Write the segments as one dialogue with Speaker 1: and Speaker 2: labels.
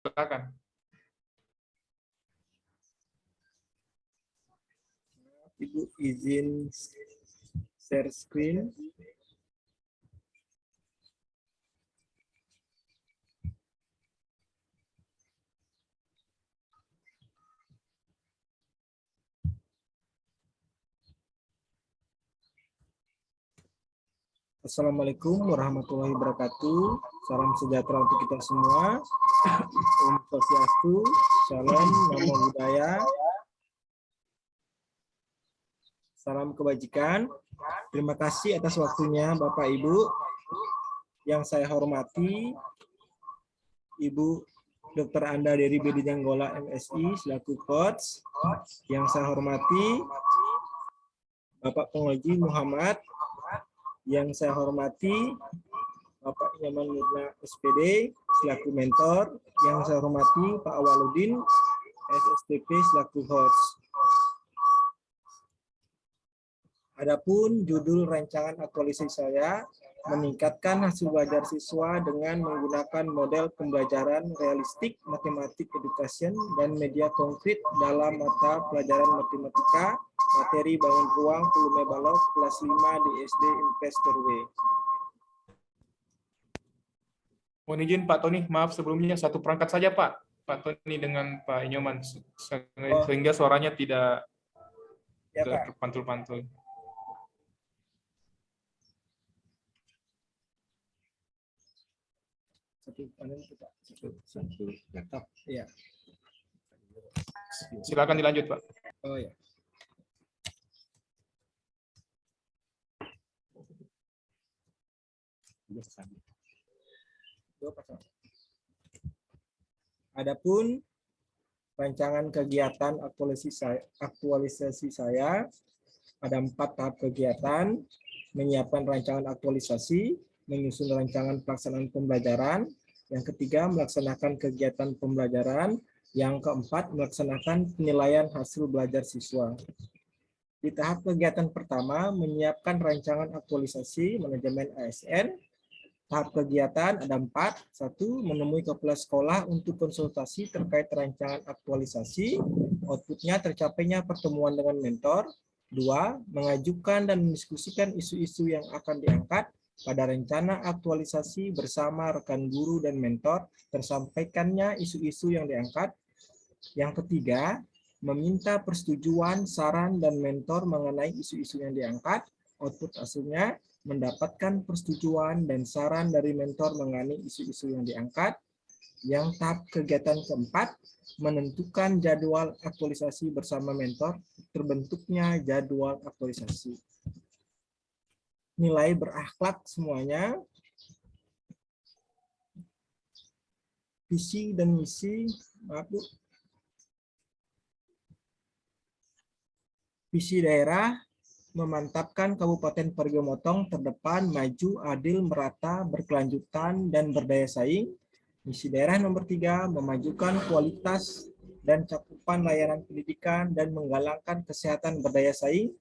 Speaker 1: Silakan.
Speaker 2: Ibu izin share screen. Assalamualaikum warahmatullahi wabarakatuh. Salam sejahtera untuk kita semua. Om Swastiastu, Salam, Namo Buddhaya. Salam kebajikan. Terima kasih atas waktunya Bapak Ibu. Yang saya hormati Ibu Dr. Anda Dery Bedi Janggola MSI selaku coach. Yang saya hormati Bapak Pengoji Muhammad. Yang saya hormati Bapak Nyaman Murna SPD selaku mentor. Yang saya hormati Pak Awaludin SSTP selaku host. Adapun judul rancangan aktualisasi saya meningkatkan hasil belajar siswa dengan menggunakan model pembelajaran realistik matematik education dan media konkret dalam mata pelajaran matematika materi bangun ruang Pulume Balok kelas 5 di SD Investor W.
Speaker 1: Mohon izin Pak Tony, maaf sebelumnya satu perangkat saja Pak. Pak Tony dengan Pak Inyoman sehingga suaranya tidak
Speaker 2: Ya, Pak.
Speaker 1: terpantul-pantul.
Speaker 2: Satu laptop. Iya.
Speaker 1: Silakan dilanjut Pak.
Speaker 2: Oh ya. Adapun rancangan kegiatan aktualisasi saya ada 4 tahap kegiatan: menyiapkan rancangan aktualisasi, menyusun rancangan pelaksanaan pembelajaran, yang ketiga melaksanakan kegiatan pembelajaran, yang keempat melaksanakan penilaian hasil belajar siswa. Di tahap kegiatan pertama, menyiapkan rancangan aktualisasi manajemen ASN. Tahap kegiatan ada 4. 1. Menemui kepala sekolah untuk konsultasi terkait rancangan aktualisasi. Outputnya tercapainya pertemuan dengan mentor. 2. Mengajukan dan mendiskusikan isu-isu yang akan diangkat pada rencana aktualisasi bersama rekan guru dan mentor. Tersampaikannya isu-isu yang diangkat. Yang ketiga, meminta persetujuan, saran, dan mentor mengenai isu-isu yang diangkat. Output hasilnya mendapatkan persetujuan dan saran dari mentor mengenai isu-isu yang diangkat. Yang tahap kegiatan keempat, menentukan jadwal aktualisasi bersama mentor, terbentuknya jadwal aktualisasi. Nilai berakhlak semuanya. Visi dan misi, maaf Bu. Visi daerah, memantapkan Kabupaten Parigi Motong terdepan, maju, adil, merata, berkelanjutan, dan berdaya saing. Misi daerah nomor 3, memajukan kualitas dan cakupan layanan pendidikan dan menggalakkan kesehatan berdaya saing,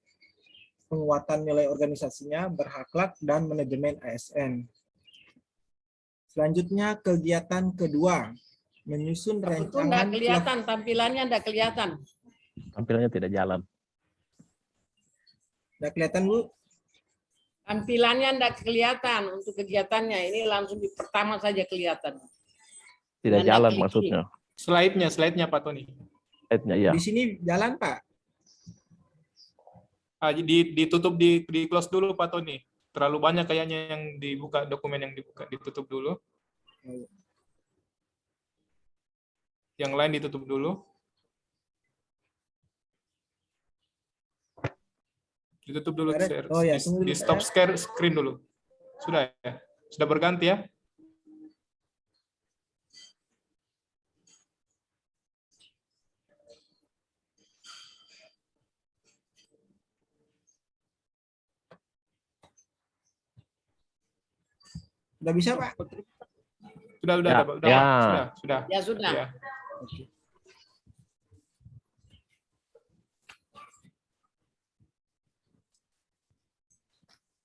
Speaker 2: penguatan nilai organisasinya, berakhlak, dan manajemen ASN. Selanjutnya kegiatan kedua, menyusun rancangan.
Speaker 3: Itu enggak kelihatan, tampilannya enggak kelihatan.
Speaker 4: Tampilannya tidak jalan.
Speaker 2: Udah kelihatan Bu?
Speaker 3: Tampilannya enggak kelihatan untuk kegiatannya. Ini langsung di pertama saja kelihatan.
Speaker 4: Tidak
Speaker 3: Anda
Speaker 4: jalan
Speaker 3: klik
Speaker 4: maksudnya.
Speaker 1: Slide-nya Pak Tony.
Speaker 4: Slide-nya ya.
Speaker 2: Di sini jalan Pak.
Speaker 1: Ditutup di close dulu Pak Tony. Terlalu banyak kayaknya yang dibuka, dokumen yang dibuka, ditutup dulu. Yang lain ditutup dulu. Ditutup dulu,
Speaker 2: Oh, ya,
Speaker 1: di stop share screen dulu. Sudah ya? Sudah berganti ya?
Speaker 2: Udah bisa Pak?
Speaker 1: Sudah,
Speaker 4: Ya,
Speaker 1: Pak.
Speaker 4: ya.
Speaker 1: Sudah.
Speaker 3: Ya sudah.
Speaker 1: Ya.
Speaker 2: Oke.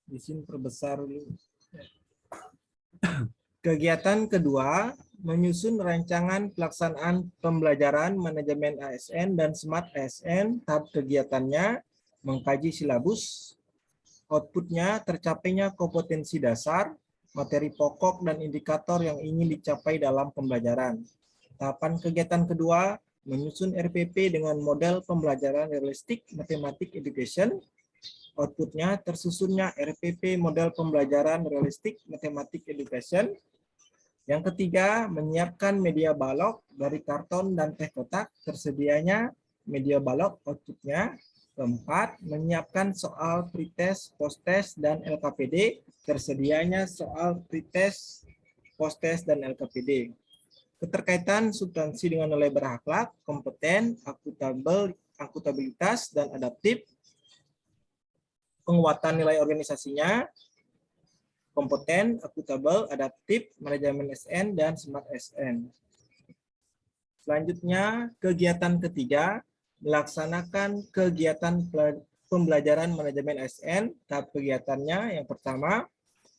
Speaker 2: Di sini perbesar dulu. Kegiatan kedua, menyusun rancangan pelaksanaan pembelajaran manajemen ASN dan Smart ASN, tahap kegiatannya, mengkaji silabus, outputnya tercapainya kompetensi dasar, materi pokok dan indikator yang ingin dicapai dalam pembelajaran. Tahapan kegiatan kedua, menyusun RPP dengan model pembelajaran realistik matematik education. Outputnya tersusunnya RPP model pembelajaran realistik matematik education. Yang ketiga, menyiapkan media balok dari karton dan teh kotak, tersedianya media balok outputnya. Keempat, menyiapkan soal pretest, posttest, dan LKPD, tersedianya soal pretest, posttest, dan LKPD. Keterkaitan substansi dengan nilai berakhlak, kompeten, akutabilitas, dan adaptif. Penguatan nilai organisasinya, kompeten, akutabel, adaptif, manajemen SN, dan Smart SN. Selanjutnya, kegiatan ketiga, melaksanakan kegiatan pembelajaran manajemen SN. Tahap kegiatannya yang pertama,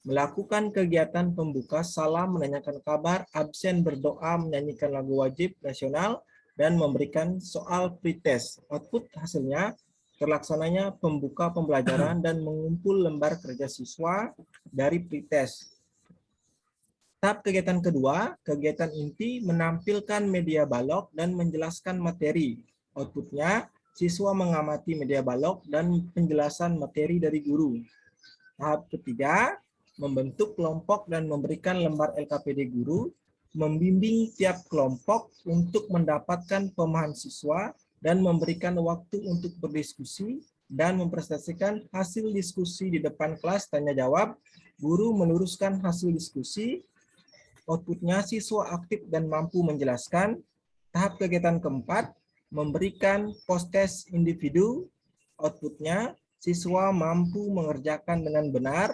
Speaker 2: melakukan kegiatan pembuka, salam, menanyakan kabar, absen, berdoa, menyanyikan lagu wajib nasional, dan memberikan soal pretest. Output hasilnya, terlaksananya pembuka pembelajaran dan mengumpul lembar kerja siswa dari pretest. Tahap kegiatan kedua, kegiatan inti menampilkan media balok dan menjelaskan materi. Outputnya, siswa mengamati media balok dan penjelasan materi dari guru. Tahap ketiga, membentuk kelompok dan memberikan lembar LKPD guru, membimbing tiap kelompok untuk mendapatkan pemahaman siswa, dan memberikan waktu untuk berdiskusi dan mempresentasikan hasil diskusi di depan kelas tanya jawab. Guru meluruskan hasil diskusi. Outputnya siswa aktif dan mampu menjelaskan. Tahap kegiatan keempat, memberikan post-test individu. Outputnya siswa mampu mengerjakan dengan benar.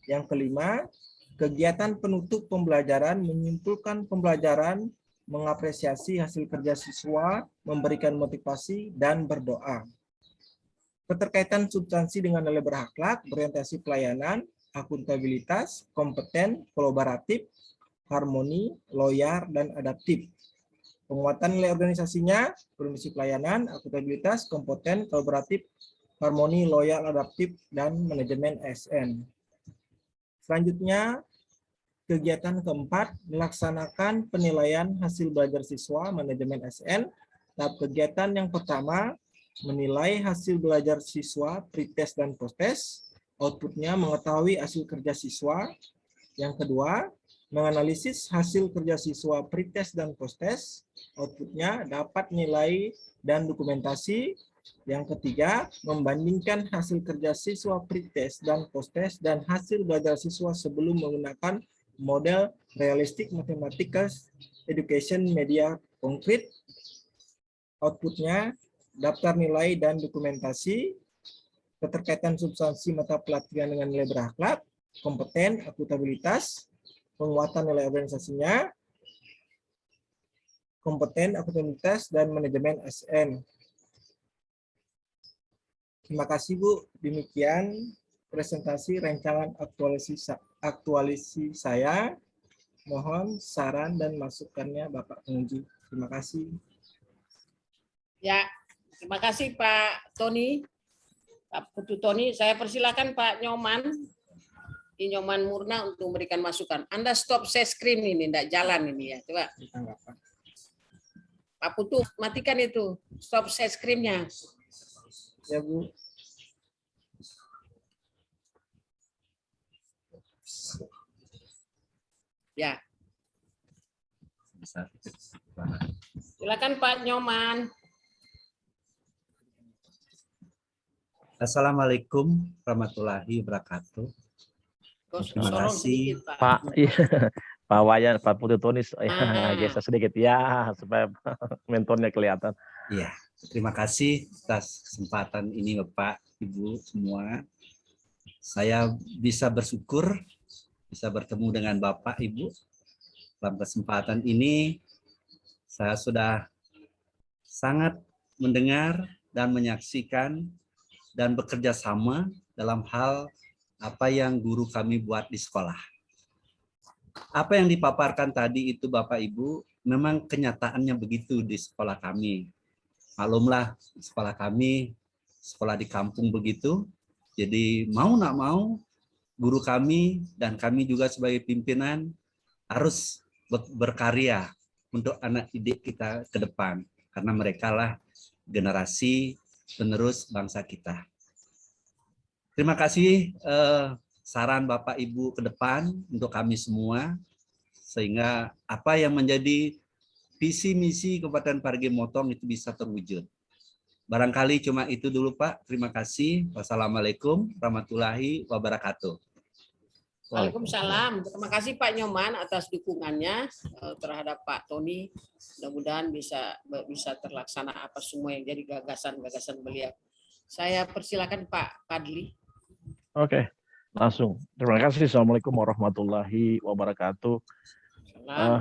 Speaker 2: Yang kelima, kegiatan penutup pembelajaran menyimpulkan pembelajaran, mengapresiasi hasil kerja siswa, memberikan motivasi, dan berdoa. Keterkaitan substansi dengan nilai berakhlak, berorientasi pelayanan, akuntabilitas, kompeten, kolaboratif, harmoni, loyal, dan adaptif. Penguatan nilai organisasinya, berorientasi pelayanan, akuntabilitas, kompeten, kolaboratif, harmoni, loyal, adaptif, dan manajemen SN. Selanjutnya, kegiatan keempat, melaksanakan penilaian hasil belajar siswa manajemen SN. Tahap kegiatan yang pertama, menilai hasil belajar siswa pretest dan posttest. Outputnya mengetahui hasil kerja siswa. Yang kedua, menganalisis hasil kerja siswa pretest dan posttest. Outputnya dapat nilai dan dokumentasi. Yang ketiga, membandingkan hasil kerja siswa pretest dan posttest dan hasil belajar siswa sebelum menggunakan model realistik matematika education media konkret. Outputnya daftar nilai dan dokumentasi. Keterkaitan substansi mata pelatihan dengan nilai berakhlak, kompeten, akutabilitas, penguatan nilai organisasinya, kompeten, akutabilitas, dan manajemen SN. Terima kasih Bu. Demikian presentasi rancangan aktualisasi saya. Mohon saran dan masukannya Bapak Penguji. Terima kasih.
Speaker 3: Ya, terima kasih Pak Tony. Pak Putu Tony, saya persilakan Pak Nyoman. Nyoman Murna untuk memberikan masukan. Anda stop share screen ini, tidak jalan ini ya. Coba. Pak Putu, matikan itu. Stop share screen-nya.
Speaker 2: Ya Bu.
Speaker 3: Ya. Silakan Pak Nyoman.
Speaker 5: Assalamualaikum warahmatullahi wabarakatuh. Terima kasih
Speaker 4: Pak. Pak Wayan, Pak Putu Tony, geser sedikit ya supaya mentornya kelihatan.
Speaker 5: Iya, terima kasih atas kesempatan ini Bapak, Ibu semua. Saya bisa bersyukur bisa bertemu dengan Bapak, Ibu. Dalam kesempatan ini saya sudah sangat mendengar dan menyaksikan dan bekerja sama dalam hal apa yang guru kami buat di sekolah. apa yang dipaparkan tadi itu Bapak Ibu, memang kenyataannya begitu di sekolah kami. Maklumlah, sekolah kami, sekolah di kampung begitu. Jadi mau nak mau, guru kami dan kami juga sebagai pimpinan harus berkarya untuk anak didik kita ke depan. Karena mereka lah generasi penerus bangsa kita. Terima kasih saran Bapak Ibu ke depan untuk kami semua, sehingga apa yang menjadi visi misi Kabupaten Parigi Motong itu bisa terwujud. Barangkali cuma itu dulu Pak. Terima kasih. Wassalamualaikum warahmatullahi wabarakatuh.
Speaker 3: Waalaikumsalam. Terima kasih Pak Nyoman atas dukungannya terhadap Pak Tony. Mudah-mudahan bisa terlaksana apa semua yang jadi gagasan-gagasan beliau. Saya persilakan Pak Fadli.
Speaker 4: Oke, langsung. Terima kasih. Assalamualaikum warahmatullahi wabarakatuh.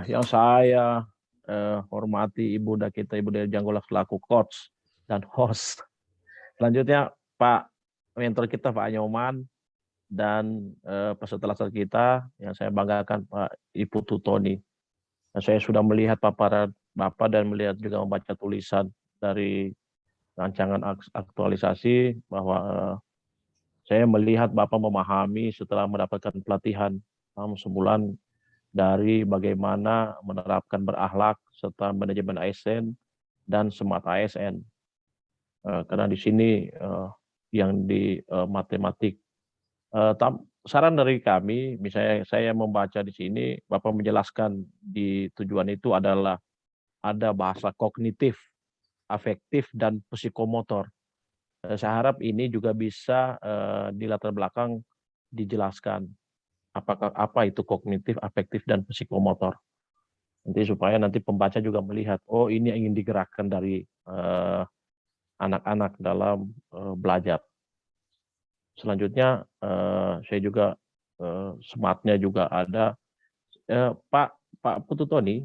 Speaker 4: Yang saya hormati Ibu kita, Ibu Dewi Janggolak selaku coach dan host. Selanjutnya Pak mentor kita Pak Nyoman dan peserta kita yang saya banggakan Pak Ibu Tutoni. Dan saya sudah melihat paparan Bapak dan melihat juga membaca tulisan dari rancangan aktualisasi bahwa saya melihat Bapak memahami setelah mendapatkan pelatihan selama sebulan dari bagaimana menerapkan berakhlak serta manajemen ASN dan smart ASN. Karena di sini yang di matematik. Saran dari kami, misalnya saya membaca di sini, Bapak menjelaskan di tujuan itu adalah ada bahasa kognitif, afektif, dan psikomotor. Saya harap ini juga bisa di latar belakang dijelaskan apa itu kognitif, afektif, dan psikomotor. Nanti supaya nanti pembaca juga melihat, oh ini yang ingin digerakkan dari anak-anak dalam belajar. Selanjutnya saya juga smartnya juga ada. Pak Putu Tony,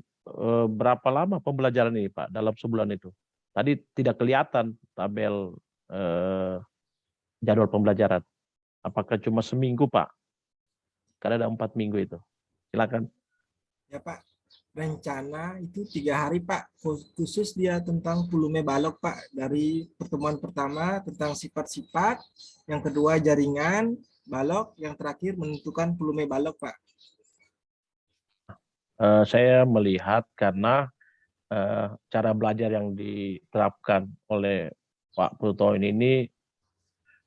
Speaker 4: berapa lama pembelajaran ini Pak dalam sebulan itu? Tadi tidak kelihatan tabel jadwal pembelajaran. Apakah cuma seminggu Pak? Karena ada 4 minggu itu. Silakan.
Speaker 2: Ya Pak, rencana itu 3 hari Pak, khusus dia tentang volume balok Pak. Dari pertemuan pertama tentang sifat-sifat, yang kedua jaringan balok, yang terakhir menentukan volume balok Pak.
Speaker 4: Saya melihat karena cara belajar yang diterapkan oleh Pak Putu ini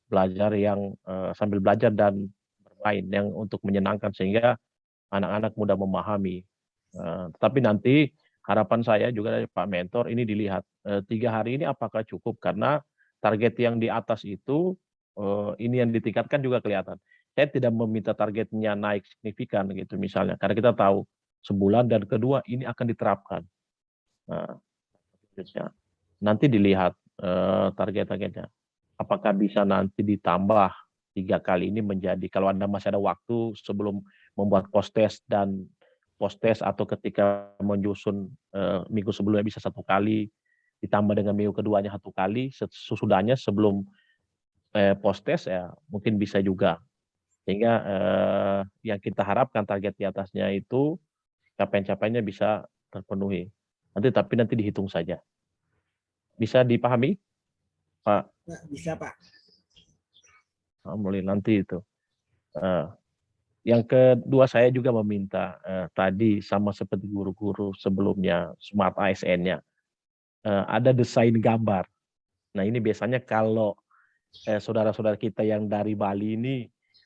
Speaker 4: belajar yang sambil belajar dan bermain yang untuk menyenangkan sehingga anak-anak mudah memahami. Tetapi nanti harapan saya juga dari Pak Mentor ini dilihat 3 hari ini apakah cukup, karena target yang di atas itu ini yang ditingkatkan juga kelihatan. Saya tidak meminta targetnya naik signifikan gitu misalnya, karena kita tahu sebulan dan kedua ini akan diterapkan. Nanti dilihat target-targetnya. Apakah bisa nanti ditambah 3 kali ini menjadi, kalau Anda masih ada waktu sebelum membuat post-test dan post-test atau ketika menyusun minggu sebelumnya bisa 1 kali, ditambah dengan minggu keduanya 1 kali, sesudahnya sebelum post-test ya mungkin bisa juga. Sehingga yang kita harapkan target di atasnya itu capaian-capaiannya bisa terpenuhi. Tapi nanti dihitung saja. Bisa dipahami, Pak?
Speaker 2: Bisa Pak.
Speaker 4: Mulai nanti itu. Yang kedua saya juga meminta tadi sama seperti guru-guru sebelumnya smart ASN-nya ada desain gambar. Nah ini biasanya kalau saudara-saudara kita yang dari Bali ini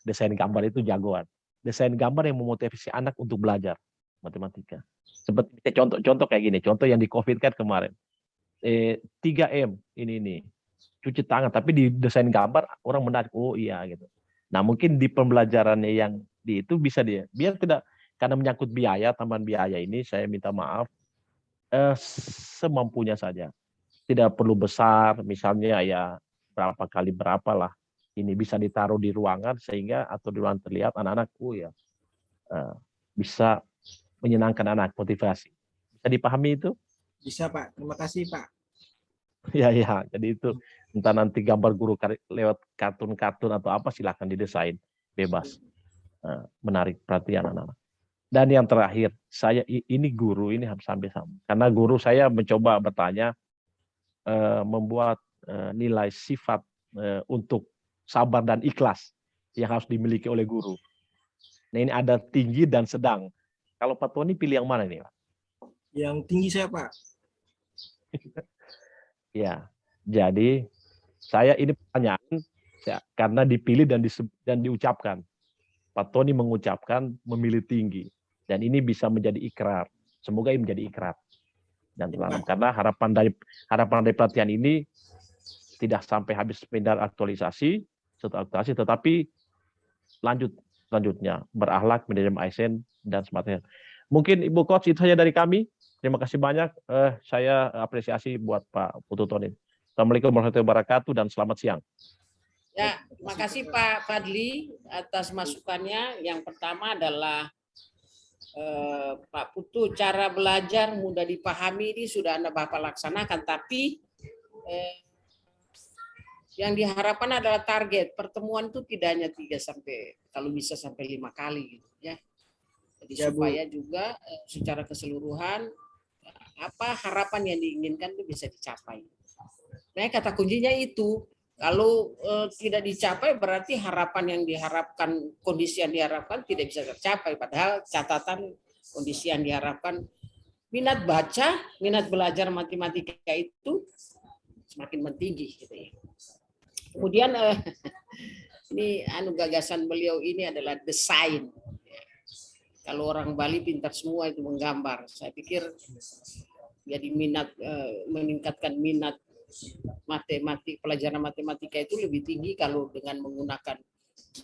Speaker 4: desain gambar itu jagoan. Desain gambar yang memotivasi anak untuk belajar matematika. Seperti contoh kayak gini, contoh yang di COVID kan kemarin. 3M ini cuci tangan, tapi di desain gambar orang menarik, oh iya gitu. Nah mungkin di pembelajarannya yang di itu bisa dia, biar tidak, karena menyangkut biaya, tambahan biaya ini saya minta maaf semampunya saja. Tidak perlu besar, misalnya ya berapa kali berapa lah. Ini bisa ditaruh di ruangan sehingga atau di ruangan terlihat anak-anak, oh ya bisa menyenangkan anak, motivasi. Bisa dipahami itu?
Speaker 2: Bisa Pak, terima kasih Pak.
Speaker 4: Ya, jadi itu entah nanti gambar guru lewat kartun-kartun atau apa silakan didesain, bebas. Menarik perhatian anak-anak. Dan yang terakhir, ini guru ini harus sampai sama. Karena guru saya mencoba bertanya, membuat nilai sifat untuk sabar dan ikhlas yang harus dimiliki oleh guru. Nah, ini ada tinggi dan sedang. Kalau Pak Tony pilih yang mana nih, Pak?
Speaker 2: Yang tinggi saya, Pak.
Speaker 4: Ya, jadi saya ini pertanyaan karena dipilih dan diucapkan. Pak Tony mengucapkan memilih tinggi. Dan ini bisa menjadi ikrar. Semoga ini menjadi ikrar. Dan karena harapan dari pelatihan ini tidak sampai habis sekedar aktualisasi, tetapi selanjutnya berakhlak, manajemen ASN dan sebagainya. Mungkin Ibu Coach itu saja dari kami. Terima kasih banyak. Saya apresiasi buat Pak Putu Tony. Assalamualaikum warahmatullahi wabarakatuh dan selamat siang.
Speaker 3: Ya, terima kasih Pak Fadli atas masukannya. Yang pertama adalah Pak Putu, cara belajar mudah dipahami ini sudah Anda Bapak laksanakan, tapi yang diharapkan adalah target pertemuan itu tidak hanya 3 sampai kalau bisa sampai 5 kali gitu ya. Jadi
Speaker 2: Ya, Bu.
Speaker 3: supaya juga secara keseluruhan apa harapan yang diinginkan itu bisa dicapai. Nah, kata kuncinya itu. Kalau tidak dicapai berarti harapan yang diharapkan, kondisi yang diharapkan tidak bisa tercapai. Padahal catatan kondisi yang diharapkan minat baca, minat belajar matematika itu semakin mentinggi. Gitu ya. Kemudian ini gagasan beliau ini adalah desain. Kalau orang Bali pintar semua itu menggambar. Saya pikir jadi minat meningkatkan minat pelajaran matematika itu lebih tinggi kalau dengan menggunakan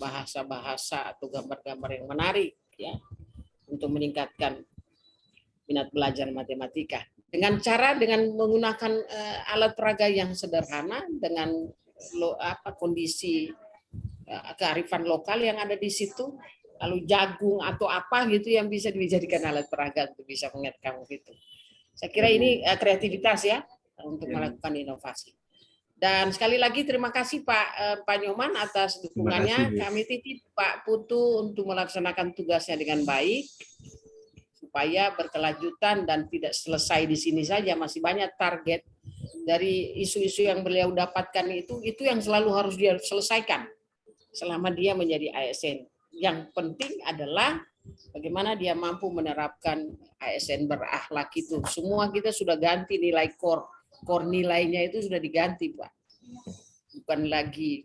Speaker 3: bahasa-bahasa atau gambar-gambar yang menarik ya untuk meningkatkan minat belajar matematika dengan menggunakan alat peraga yang sederhana dengan kondisi kearifan lokal yang ada di situ, lalu jagung atau apa gitu yang bisa dijadikan alat peraga untuk bisa mengingatkan gitu. Saya kira ini kreativitas ya untuk melakukan inovasi. Dan sekali lagi terima kasih Pak Nyoman atas dukungannya. Kami titip Pak Putu untuk melaksanakan tugasnya dengan baik supaya berkelanjutan dan tidak selesai di sini saja, masih banyak target dari isu-isu yang beliau dapatkan itu yang selalu harus dia selesaikan selama dia menjadi ASN. Yang penting adalah bagaimana dia mampu menerapkan ASN berakhlak itu. Semua kita sudah ganti nilai core nilainya itu sudah diganti, Pak. Bukan lagi,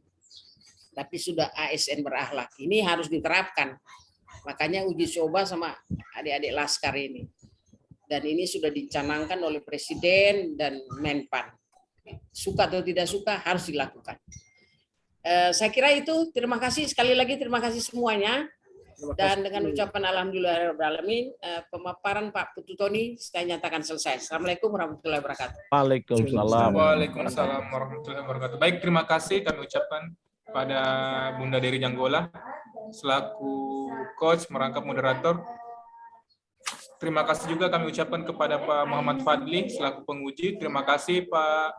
Speaker 3: tapi sudah ASN berakhlak. Ini harus diterapkan. Makanya uji coba sama adik-adik Laskar ini. Dan ini sudah dicanangkan oleh Presiden dan Menpan. Suka atau tidak suka harus dilakukan. Saya kira itu. Terima kasih sekali lagi. Terima kasih semuanya. Dan dengan ucapan alhamdulillahirrahmanirrahim, pemaparan Pak Putu Tony saya nyatakan selesai. Assalamualaikum warahmatullahi wabarakatuh.
Speaker 4: Waalaikumsalam.
Speaker 1: Waalaikumsalam warahmatullahi wabarakatuh. Baik, terima kasih kami ucapkan pada Bunda Dery Janggola selaku coach merangkap moderator. Terima kasih juga kami ucapkan kepada Pak Muhammad Fadli selaku penguji. Terima kasih Pak